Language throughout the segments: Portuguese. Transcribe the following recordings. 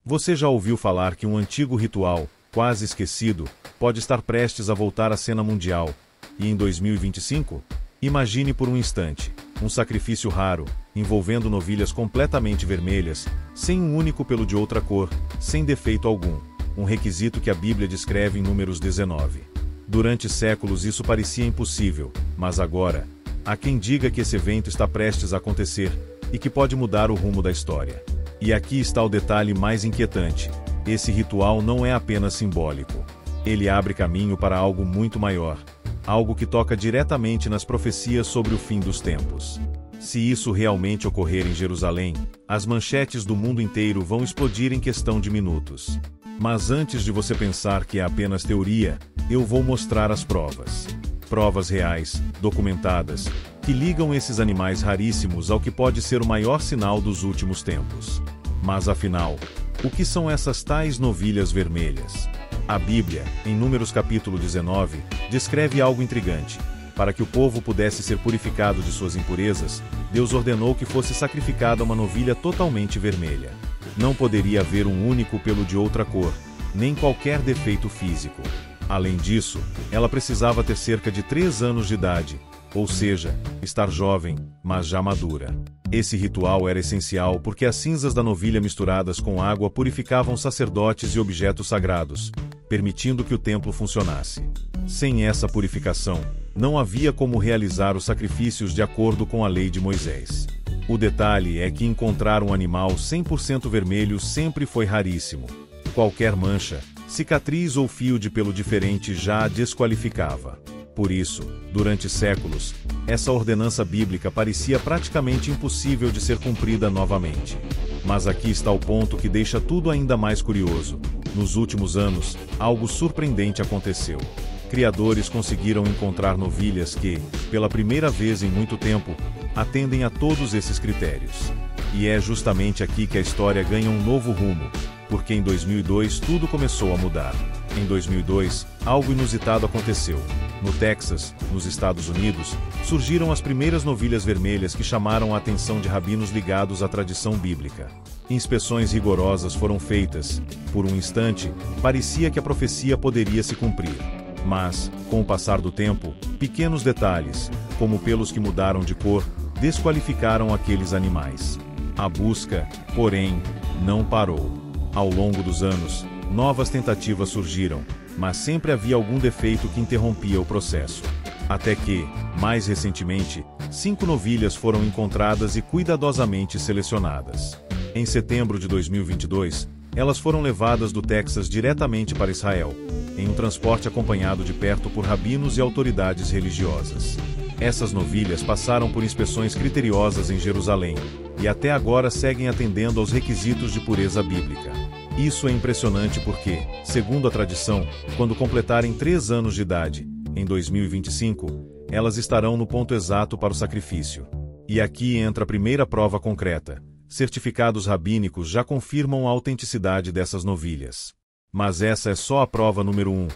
Você já ouviu falar que um antigo ritual, quase esquecido, pode estar prestes a voltar à cena mundial? E em 2025? Imagine por um instante, um sacrifício raro, envolvendo novilhas completamente vermelhas, sem um único pelo de outra cor, sem defeito algum, um requisito que a Bíblia descreve em Números 19. Durante séculos isso parecia impossível, mas agora, há quem diga que esse evento está prestes a acontecer, e que pode mudar o rumo da história. E aqui está o detalhe mais inquietante: esse ritual não é apenas simbólico. Ele abre caminho para algo muito maior, algo que toca diretamente nas profecias sobre o fim dos tempos. Se isso realmente ocorrer em Jerusalém, as manchetes do mundo inteiro vão explodir em questão de minutos. Mas antes de você pensar que é apenas teoria, eu vou mostrar as provas. Provas reais, documentadas, que ligam esses animais raríssimos ao que pode ser o maior sinal dos últimos tempos. Mas afinal, o que são essas tais novilhas vermelhas? A Bíblia, em Números capítulo 19, descreve algo intrigante. Para que o povo pudesse ser purificado de suas impurezas, Deus ordenou que fosse sacrificada uma novilha totalmente vermelha. Não poderia haver um único pelo de outra cor, nem qualquer defeito físico. Além disso, ela precisava ter cerca de 3 anos de idade, ou seja, estar jovem, mas já madura. Esse ritual era essencial porque as cinzas da novilha misturadas com água purificavam sacerdotes e objetos sagrados, permitindo que o templo funcionasse. Sem essa purificação, não havia como realizar os sacrifícios de acordo com a lei de Moisés. O detalhe é que encontrar um animal 100% vermelho sempre foi raríssimo. Qualquer mancha, cicatriz ou fio de pelo diferente já a desqualificava. Por isso, durante séculos, essa ordenança bíblica parecia praticamente impossível de ser cumprida novamente. Mas aqui está o ponto que deixa tudo ainda mais curioso. Nos últimos anos, algo surpreendente aconteceu. Criadores conseguiram encontrar novilhas que, pela primeira vez em muito tempo, atendem a todos esses critérios. E é justamente aqui que a história ganha um novo rumo, porque em 2002 tudo começou a mudar. Em 2002, algo inusitado aconteceu. No Texas, nos Estados Unidos, surgiram as primeiras novilhas vermelhas que chamaram a atenção de rabinos ligados à tradição bíblica. Inspeções rigorosas foram feitas. Por um instante, parecia que a profecia poderia se cumprir. Mas, com o passar do tempo, pequenos detalhes, como pelos que mudaram de cor, desqualificaram aqueles animais. A busca, porém, não parou. Ao longo dos anos, novas tentativas surgiram, mas sempre havia algum defeito que interrompia o processo. Até que, mais recentemente, 5 novilhas foram encontradas e cuidadosamente selecionadas. Em setembro de 2022, elas foram levadas do Texas diretamente para Israel, em um transporte acompanhado de perto por rabinos e autoridades religiosas. Essas novilhas passaram por inspeções criteriosas em Jerusalém, e até agora seguem atendendo aos requisitos de pureza bíblica. Isso é impressionante porque, segundo a tradição, quando completarem 3 anos de idade, em 2025, elas estarão no ponto exato para o sacrifício. E aqui entra a primeira prova concreta. Certificados rabínicos já confirmam a autenticidade dessas novilhas. Mas essa é só a prova número 1.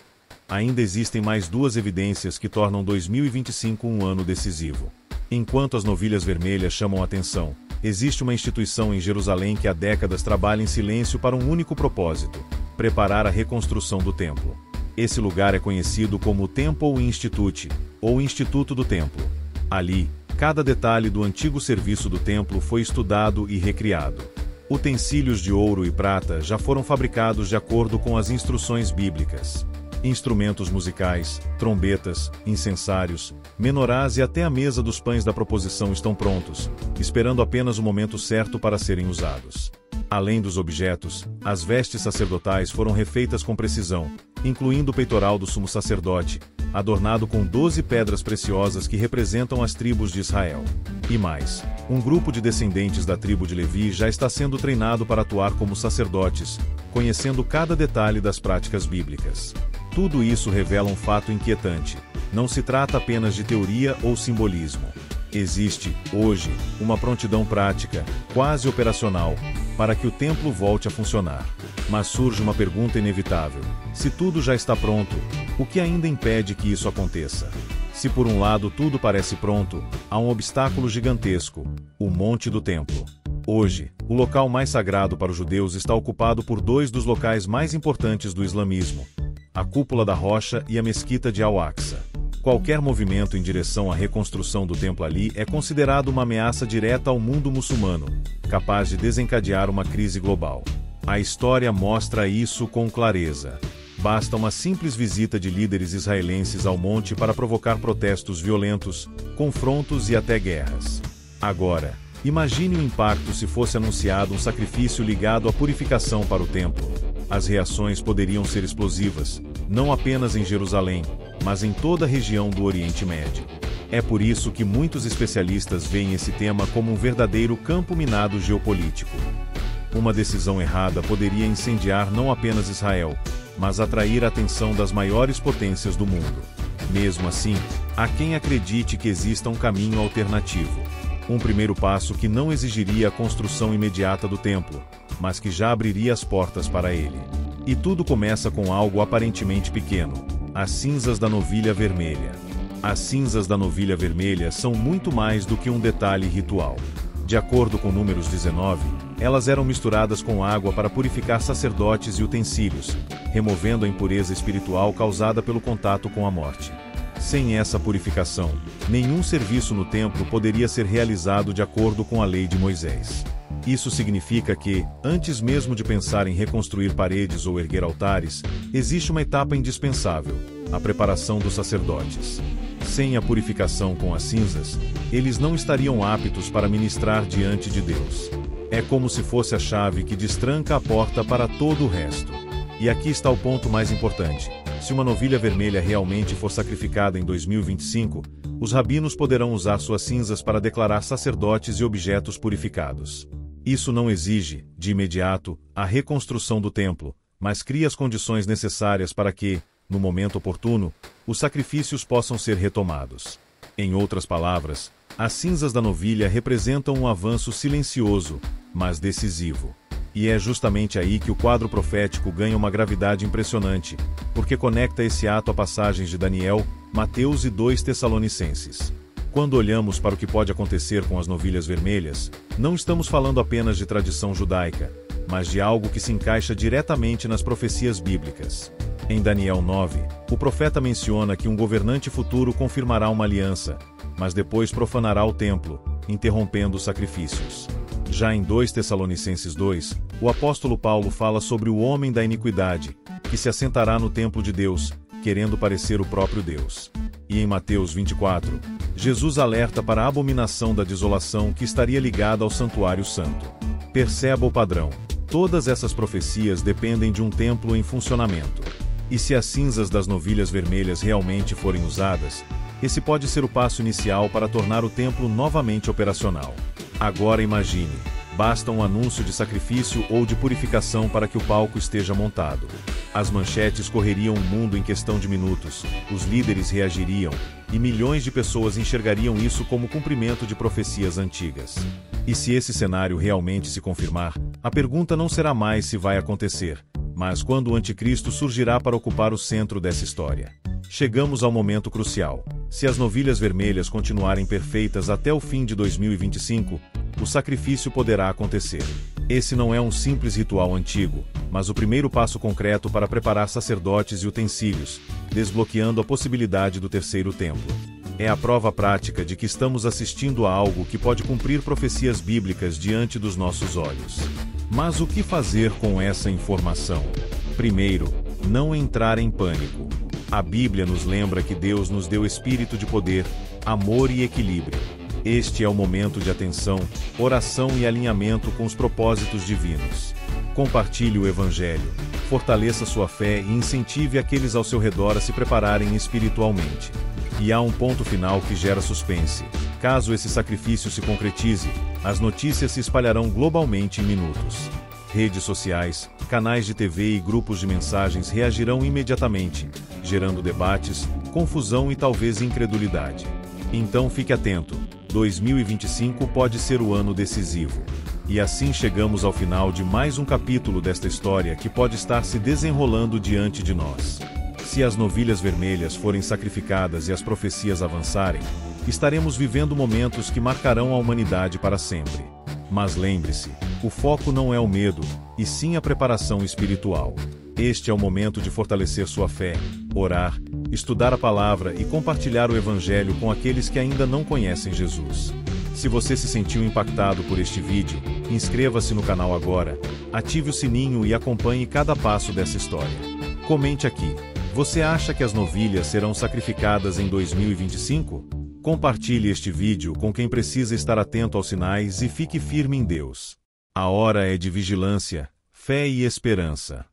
Ainda existem mais 2 evidências que tornam 2025 um ano decisivo. Enquanto as novilhas vermelhas chamam a atenção, existe uma instituição em Jerusalém que há décadas trabalha em silêncio para um único propósito: preparar a reconstrução do templo. Esse lugar é conhecido como Temple Institute, ou Instituto do Templo. Ali, cada detalhe do antigo serviço do templo foi estudado e recriado. Utensílios de ouro e prata já foram fabricados de acordo com as instruções bíblicas. Instrumentos musicais, trombetas, incensários, menorás e até a mesa dos pães da proposição estão prontos, esperando apenas o momento certo para serem usados. Além dos objetos, as vestes sacerdotais foram refeitas com precisão, incluindo o peitoral do sumo sacerdote, adornado com 12 pedras preciosas que representam as tribos de Israel. E mais, um grupo de descendentes da tribo de Levi já está sendo treinado para atuar como sacerdotes, conhecendo cada detalhe das práticas bíblicas. Tudo isso revela um fato inquietante. Não se trata apenas de teoria ou simbolismo. Existe, hoje, uma prontidão prática, quase operacional, para que o templo volte a funcionar. Mas surge uma pergunta inevitável: se tudo já está pronto, o que ainda impede que isso aconteça? Se por um lado tudo parece pronto, há um obstáculo gigantesco: o Monte do Templo. Hoje, o local mais sagrado para os judeus está ocupado por dois dos locais mais importantes do islamismo: a Cúpula da Rocha e a Mesquita de Al-Aqsa. Qualquer movimento em direção à reconstrução do templo ali é considerado uma ameaça direta ao mundo muçulmano, capaz de desencadear uma crise global. A história mostra isso com clareza. Basta uma simples visita de líderes israelenses ao monte para provocar protestos violentos, confrontos e até guerras. Agora, imagine o impacto se fosse anunciado um sacrifício ligado à purificação para o templo. As reações poderiam ser explosivas, não apenas em Jerusalém, mas em toda a região do Oriente Médio. É por isso que muitos especialistas veem esse tema como um verdadeiro campo minado geopolítico. Uma decisão errada poderia incendiar não apenas Israel, mas atrair a atenção das maiores potências do mundo. Mesmo assim, há quem acredite que exista um caminho alternativo. Um primeiro passo que não exigiria a construção imediata do templo, mas que já abriria as portas para ele. E tudo começa com algo aparentemente pequeno: as cinzas da novilha vermelha. As cinzas da novilha vermelha são muito mais do que um detalhe ritual. De acordo com Números 19, elas eram misturadas com água para purificar sacerdotes e utensílios, removendo a impureza espiritual causada pelo contato com a morte. Sem essa purificação, nenhum serviço no templo poderia ser realizado de acordo com a lei de Moisés. Isso significa que, antes mesmo de pensar em reconstruir paredes ou erguer altares, existe uma etapa indispensável: a preparação dos sacerdotes. Sem a purificação com as cinzas, eles não estariam aptos para ministrar diante de Deus. É como se fosse a chave que destranca a porta para todo o resto. E aqui está o ponto mais importante: se uma novilha vermelha realmente for sacrificada em 2025, os rabinos poderão usar suas cinzas para declarar sacerdotes e objetos purificados. Isso não exige, de imediato, a reconstrução do templo, mas cria as condições necessárias para que, no momento oportuno, os sacrifícios possam ser retomados. Em outras palavras, as cinzas da novilha representam um avanço silencioso, mas decisivo. E é justamente aí que o quadro profético ganha uma gravidade impressionante, porque conecta esse ato a passagens de Daniel, Mateus e 2 Tessalonicenses. Quando olhamos para o que pode acontecer com as novilhas vermelhas, não estamos falando apenas de tradição judaica, mas de algo que se encaixa diretamente nas profecias bíblicas. Em Daniel 9, o profeta menciona que um governante futuro confirmará uma aliança, mas depois profanará o templo, interrompendo os sacrifícios. Já em 2 Tessalonicenses 2, o apóstolo Paulo fala sobre o homem da iniquidade, que se assentará no templo de Deus, querendo parecer o próprio Deus. E em Mateus 24, Jesus alerta para a abominação da desolação que estaria ligada ao santuário santo. Perceba o padrão: todas essas profecias dependem de um templo em funcionamento. E se as cinzas das novilhas vermelhas realmente forem usadas, esse pode ser o passo inicial para tornar o templo novamente operacional. Agora imagine: basta um anúncio de sacrifício ou de purificação para que o palco esteja montado. As manchetes correriam o mundo em questão de minutos, os líderes reagiriam, e milhões de pessoas enxergariam isso como cumprimento de profecias antigas. E se esse cenário realmente se confirmar, a pergunta não será mais se vai acontecer, mas quando o anticristo surgirá para ocupar o centro dessa história. Chegamos ao momento crucial: se as novilhas vermelhas continuarem perfeitas até o fim de 2025, o sacrifício poderá acontecer. Esse não é um simples ritual antigo, mas o primeiro passo concreto para preparar sacerdotes e utensílios, desbloqueando a possibilidade do terceiro templo. É a prova prática de que estamos assistindo a algo que pode cumprir profecias bíblicas diante dos nossos olhos. Mas o que fazer com essa informação? Primeiro, não entrar em pânico. A Bíblia nos lembra que Deus nos deu espírito de poder, amor e equilíbrio. Este é o momento de atenção, oração e alinhamento com os propósitos divinos. Compartilhe o Evangelho, fortaleça sua fé e incentive aqueles ao seu redor a se prepararem espiritualmente. E há um ponto final que gera suspense: caso esse sacrifício se concretize, as notícias se espalharão globalmente em minutos. Redes sociais, canais de TV e grupos de mensagens reagirão imediatamente, gerando debates, confusão e talvez incredulidade. Então fique atento: 2025 pode ser o ano decisivo. E assim chegamos ao final de mais um capítulo desta história que pode estar se desenrolando diante de nós. Se as novilhas vermelhas forem sacrificadas e as profecias avançarem, estaremos vivendo momentos que marcarão a humanidade para sempre. Mas lembre-se, o foco não é o medo, e sim a preparação espiritual. Este é o momento de fortalecer sua fé, orar, estudar a palavra e compartilhar o Evangelho com aqueles que ainda não conhecem Jesus. Se você se sentiu impactado por este vídeo, inscreva-se no canal agora, ative o sininho e acompanhe cada passo dessa história. Comente aqui: você acha que as novilhas serão sacrificadas em 2025? Compartilhe este vídeo com quem precisa estar atento aos sinais e fique firme em Deus. A hora é de vigilância, fé e esperança.